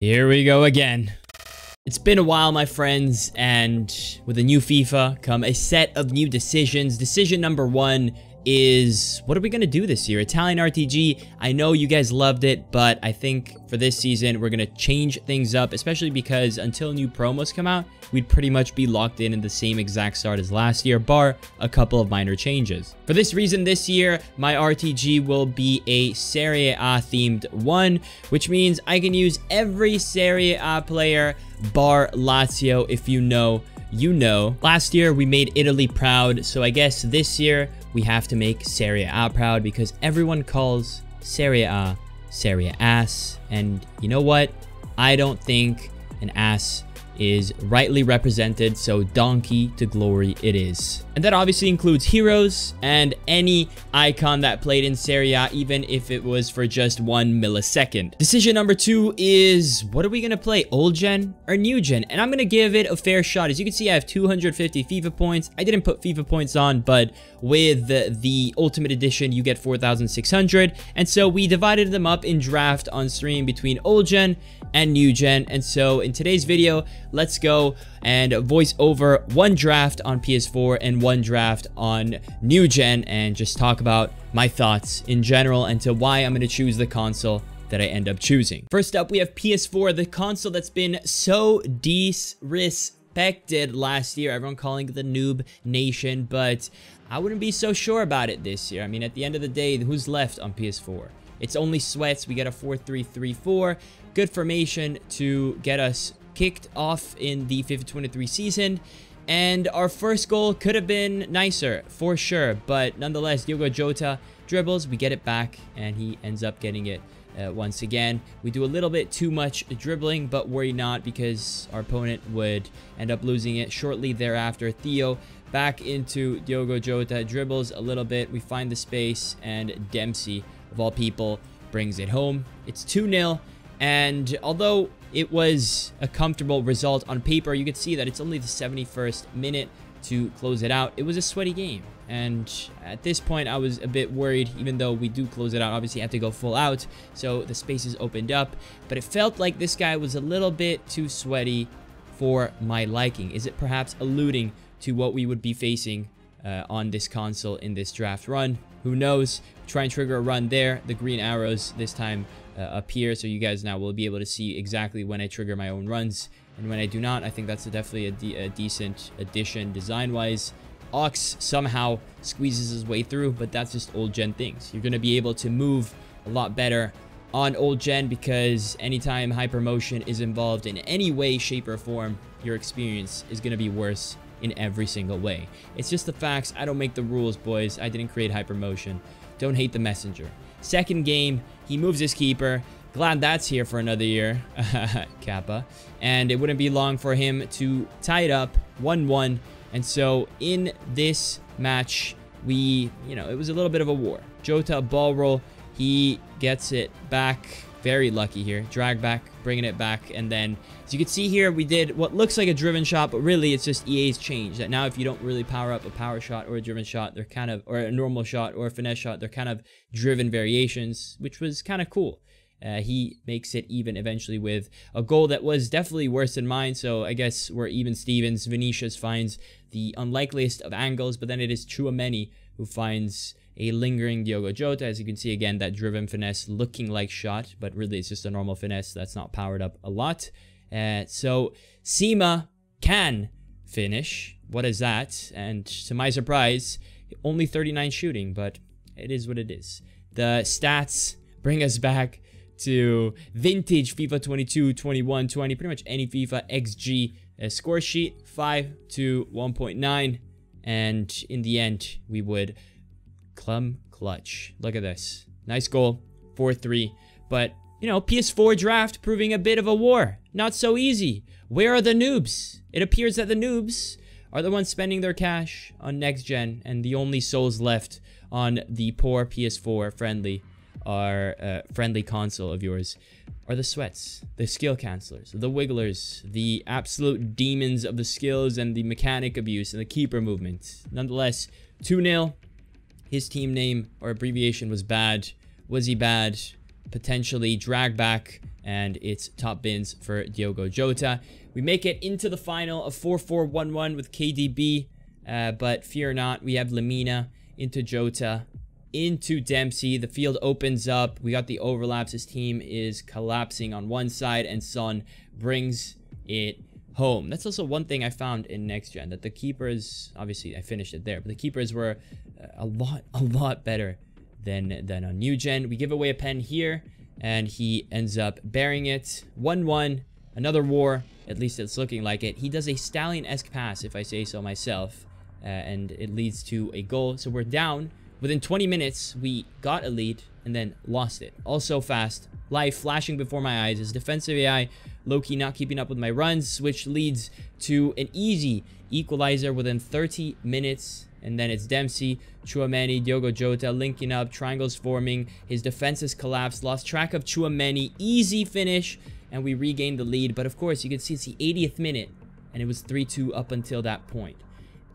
Here we go again. It's been a while, my friends, and with a new FIFA come a set of new decisions. Decision number one is, what are we going to do this year? Italian RTG, I know you guys loved it, but I think for this season, we're going to change things up, especially because until new promos come out, we'd pretty much be locked in the same exact start as last year, bar a couple of minor changes. For this reason, this year, my RTG will be a Serie A themed one, which means I can use every Serie A player bar Lazio. If you know, you know. Last year, we made Italy proud, so I guess this year, we have to make Serie A proud because everyone calls Serie A Serie Ass. And you know what? I don't think an ass is rightly represented, so donkey to glory it is. And that obviously includes heroes and any icon that played in Serie A, even if it was for just 1 millisecond. Decision number two is, what are we gonna play, old gen or new gen? And I'm gonna give it a fair shot. As you can see, I have 250 FIFA points. I didn't put FIFA points on, but with the Ultimate Edition, you get 4,600. And so we divided them up in draft on stream between old gen and new gen. And so in today's video, let's go and voice over one draft on PS4 and one draft on new gen and just talk about my thoughts in general and to why I'm going to choose the console that I end up choosing. First up, we have PS4, the console that's been so disrespected last year. Everyone calling it the noob nation, but I wouldn't be so sure about it this year. I mean, at the end of the day, who's left on PS4? It's only sweats. We get a 4-3-3-4. Good formation to get us kicked off in the FIFA 23 season. And our first goal could have been nicer, for sure. But nonetheless, Diogo Jota dribbles. We get it back, and he ends up getting it once again. We do a little bit too much dribbling, but worry not because our opponent would end up losing it shortly thereafter. Theo back into Diogo Jota, dribbles a little bit. We find the space, and Dempsey, of all people, brings it home. It's 2-0, and although it was a comfortable result on paper, you could see that it's only the 71st minute to close it out. It was a sweaty game, and at this point, I was a bit worried, even though we do close it out. Obviously, you have to go full out, so the spaces opened up, but it felt like this guy was a little bit too sweaty for my liking. Is it perhaps alluding to what we would be facing on this console in this draft run? Who knows? Try and trigger a run there. The green arrows this time appear, so you guys now will be able to see exactly when I trigger my own runs and when I do not. I think that's definitely a decent addition design-wise. Ox somehow squeezes his way through, but that's just old gen things. You're going to be able to move a lot better on old gen because anytime hypermotion is involved in any way, shape, or form, your experience is going to be worse in every single way. It's just the facts. I don't make the rules, boys. I didn't create hypermotion. Don't hate the messenger. Second game, he moves his keeper. Glad that's here for another year. Kappa. And it wouldn't be long for him to tie it up 1-1. And so in this match, it was a little bit of a war. Jota ball roll. He gets it back. Very lucky here. Drag back, bringing it back. And then, as you can see here, we did what looks like a driven shot, but really it's just EA's change. That now if you don't really power up a power shot or a driven shot, they're kind of, or a normal shot or a finesse shot, they're kind of driven variations, which was kind of cool. He makes it even eventually with a goal that was definitely worse than mine. So I guess we're even Stevens. Vinicius finds the unlikeliest of angles, but then it is Tchouaméni who finds a lingering Diogo Jota. As you can see, again, that driven finesse looking like shot, but really it's just a normal finesse that's not powered up a lot. So Sima can finish. What is that? And to my surprise, only 39 shooting, but it is what it is. The stats bring us back to vintage FIFA 22, 21, 20, pretty much any FIFA XG score sheet, 5 to 1.9. And in the end, we would clutch. Look at this. Nice goal. 4-3. But, PS4 draft proving a bit of a war. Not so easy. Where are the noobs? It appears that the noobs are the ones spending their cash on next gen, and the only souls left on the poor PS4 friendly console of yours are the sweats, the skill cancelers, the wigglers, the absolute demons of the skills and the mechanic abuse and the keeper movement. Nonetheless, 2-0. His team name or abbreviation was bad. Was he bad? potentially drag back, and it's top bins for Diogo Jota. We make it into the final of 4-4-1-1 with KDB, but fear not, we have Lemina into Jota, into Dempsey. The field opens up. We got the overlaps. His team is collapsing on one side, and Son brings it home. That's also one thing I found in next gen, that the keepers, obviously I finished it there, but the keepers were a lot better than on new gen. We give away a pen here, and he ends up bearing it. 1-1, another war, at least it's looking like it. He does a Stallion-esque pass, if I say so myself, and it leads to a goal. So we're down. Within 20 minutes, we got a lead and then lost it. Also fast. Life flashing before my eyes. His defensive AI low-key not keeping up with my runs, which leads to an easy equalizer within 30 minutes. And then it's Dempsey, Tchouaméni, Diogo Jota linking up, triangles forming. His defense has collapsed, lost track of Tchouaméni. Easy finish, and we regained the lead. But of course, you can see it's the 80th minute, and it was 3-2 up until that point.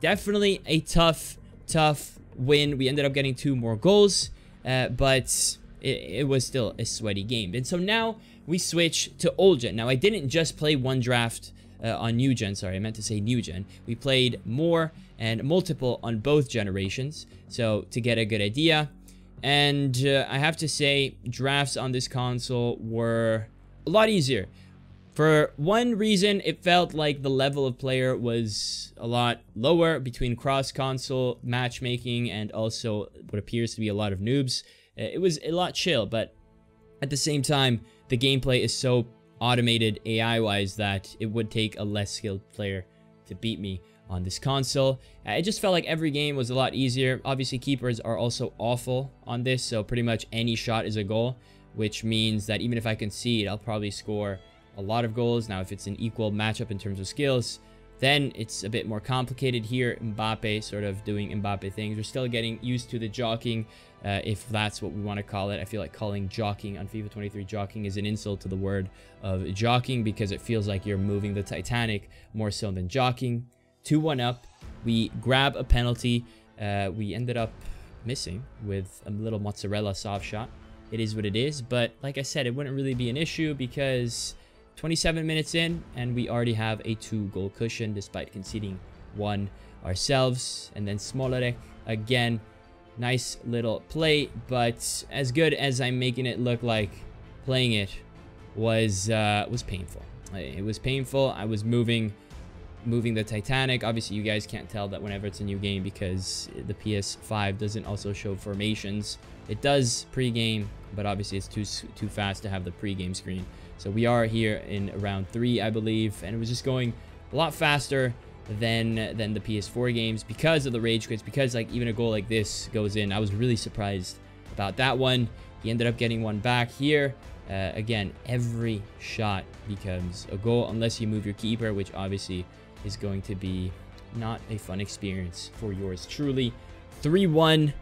Definitely a tough win. We ended up getting 2 more goals, but it was still a sweaty game. And so now we switch to old gen. Now, I didn't just play one draft on new gen. Sorry, I meant to say new gen. We played more and multiple on both generations, so to get a good idea. And I have to say, drafts on this console were a lot easier. For one reason, it felt like the level of player was a lot lower between cross-console matchmaking and also what appears to be a lot of noobs. It was a lot chill, but at the same time, the gameplay is so automated AI-wise that it would take a less skilled player to beat me on this console. It just felt like every game was a lot easier. Obviously, keepers are also awful on this, so pretty much any shot is a goal, which means that even if I concede, I'll probably score a lot of goals. Now, if it's an equal matchup in terms of skills, then it's a bit more complicated here. Mbappe sort of doing Mbappe things. We're still getting used to the jockeying, if that's what we want to call it. I feel like calling jockeying on FIFA 23 jockeying is an insult to the word of jockeying, because it feels like you're moving the Titanic more so than jockeying. 2-1 up. We grab a penalty. We ended up missing with a little mozzarella soft shot. It is what it is, but like I said, it wouldn't really be an issue because 27 minutes in, and we already have a 2-goal cushion despite conceding 1 ourselves. And then Smolarek again, nice little play, but as good as I'm making it look like, playing it was painful. It was painful. I was moving the Titanic. Obviously, you guys can't tell that whenever it's a new game because the PS5 doesn't also show formations. It does pre-game, but obviously it's too fast to have the pre-game screen. So we are here in round 3, I believe, and it was just going a lot faster than the PS4 games because of the rage quits, because like even a goal like this goes in. I was really surprised about that one. He ended up getting one back here. Again, every shot becomes a goal unless you move your keeper, which obviously is going to be not a fun experience for yours truly. 3-1.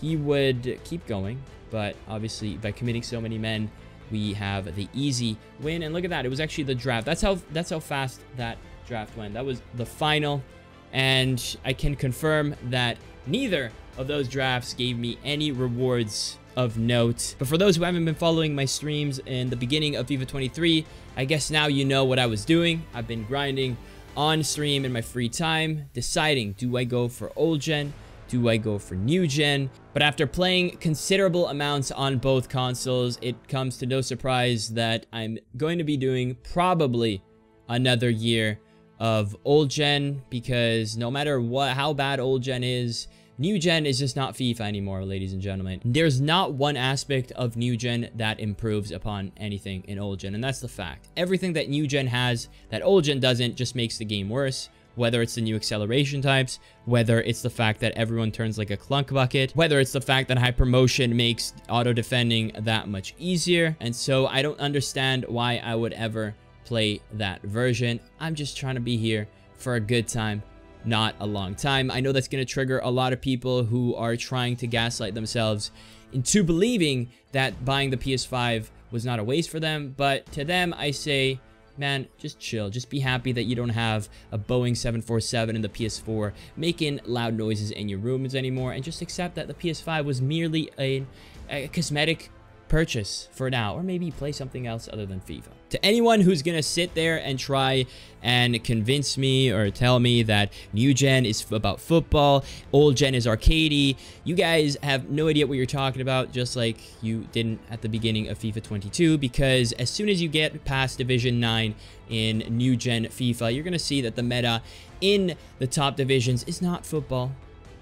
He would keep going, but obviously by committing so many men, we have the easy win. And look at that, it was actually the draft. That's how fast that draft went. That was the final, and I can confirm that neither of those drafts gave me any rewards of note. But for those who haven't been following my streams in the beginning of FIFA 23, I guess now you know what I was doing. I've been grinding on stream in my free time, deciding, do I go for old gen? Do I go for new gen? But after playing considerable amounts on both consoles, it comes to no surprise that I'm going to be doing probably another year of old gen, because no matter how bad old gen is, new gen is just not FIFA anymore, ladies and gentlemen. There's not one aspect of new gen that improves upon anything in old gen, and that's the fact. Everything that new gen has that old gen doesn't just makes the game worse. Whether it's the new acceleration types, whether it's the fact that everyone turns like a clunk bucket, whether it's the fact that hypermotion makes auto defending that much easier. And so I don't understand why I would ever play that version. I'm just trying to be here for a good time, not a long time. I know that's going to trigger a lot of people who are trying to gaslight themselves into believing that buying the PS5 was not a waste for them, but to them I say, man, just chill. Just be happy that you don't have a Boeing 747 in the PS4 making loud noises in your rooms anymore, and just accept that the PS5 was merely a cosmetic purchase for now, or maybe play something else other than FIFA. To anyone who's gonna sit there and try and convince me or tell me that new gen is about football, old gen is arcadey, you guys have no idea what you're talking about, just like you didn't at the beginning of FIFA 22, because as soon as you get past Division 9 in new gen FIFA, you're gonna see that the meta in the top divisions is not football.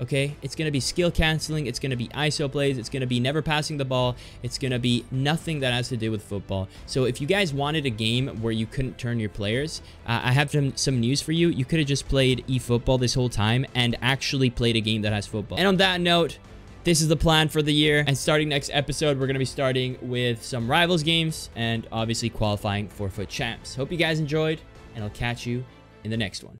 Okay, it's going to be skill canceling, it's going to be ISO plays, it's going to be never passing the ball, it's going to be nothing that has to do with football. So if you guys wanted a game where you couldn't turn your players, I have some news for you. You could have just played eFootball this whole time and actually played a game that has football. And on that note, this is the plan for the year, and starting next episode, we're going to be starting with some Rivals games and obviously qualifying for FUT Champs. Hope you guys enjoyed, and I'll catch you in the next one.